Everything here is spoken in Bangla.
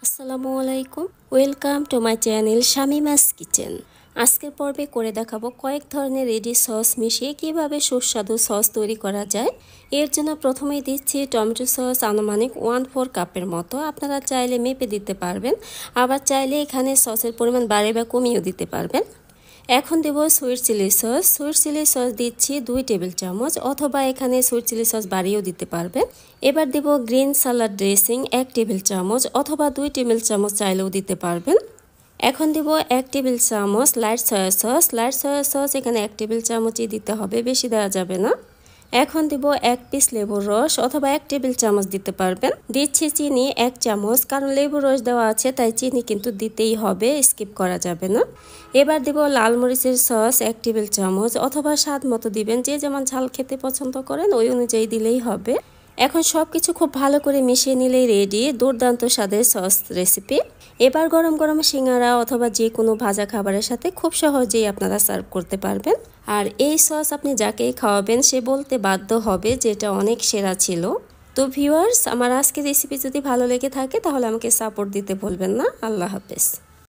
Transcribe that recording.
আসসালামু আলাইকুম, welcome to my channel Shamima's kitchen. আজকের পর্বে করে দেখাবো কয়েক ধরনের রেডি সস মিশিয়ে কিভাবে সুস্বাদু সস তৈরি করা যায়। এর জন্য প্রথমেই দিচ্ছি টমেটো সস আনুমানিক 1/4 কাপের মতো। আপনারা চাইলে মেপে দিতে পারবেন, আবার চাইলে এখানে সসের পরিমাণ বাড়ে বা কমিয়েও দিতে পারবেন। এখন দেব sweet chilli sauce. Sweet chilli sauce দিচ্ছি 2 টেবিল চামচ, অথবা এখানে সুইট চিলি সস বাড়িয়েও দিতে পারবেন। এবার দেব গ্রিন সালাড ড্রেসিং 1 টেবিল চামচ, অথবা 2 টেবিল চামচ চাইলেও দিতে পারবেন। এখন দেব 1 টেবিল চামচ light soya sauce. Light soya sauce এখানে 1 টেবিল চামচই দিতে হবে, বেশি দেওয়া যাবে না। এখন দেব 1 পিস লেবুর রস, অথবা 1 টেবিল চামচ দিতে পারবেন। দিচ্ছি চিনি 1 চামচ, কারণ লেবুর রস দেওয়া আছে তাই চিনি কিন্তু দিতেই হবে, স্কিপ করা যাবে না। এবার দেব লাল মরিচের সস 1 টেবিল চামচ, অথবা স্বাদ মতো দিবেন, যে যেমন ঝাল খেতে পছন্দ করেন ওই অনুযায়ী দিলেই হবে। এখন সব কিছু খুব ভালো করে মিশিয়ে নিলেই রেডি দুর্দান্ত স্বাদের সস রেসিপি। এবার গরম গরম সিঙ্গারা অথবা যে কোনো ভাজা খাবারের সাথে খুব সহজেই আপনারা সার্ভ করতে পারবেন। আর এই সস আপনি যাকেই খাওয়াবেন সে বলতে বাধ্য হবে যে এটা অনেক সেরা ছিল। তো ভিউয়ার্স, আমার আজকের রেসিপি যদি ভালো লেগে থাকে তাহলে আমাকে সাপোর্ট দিতে ভুলবেন না। আল্লাহ হাফেজ।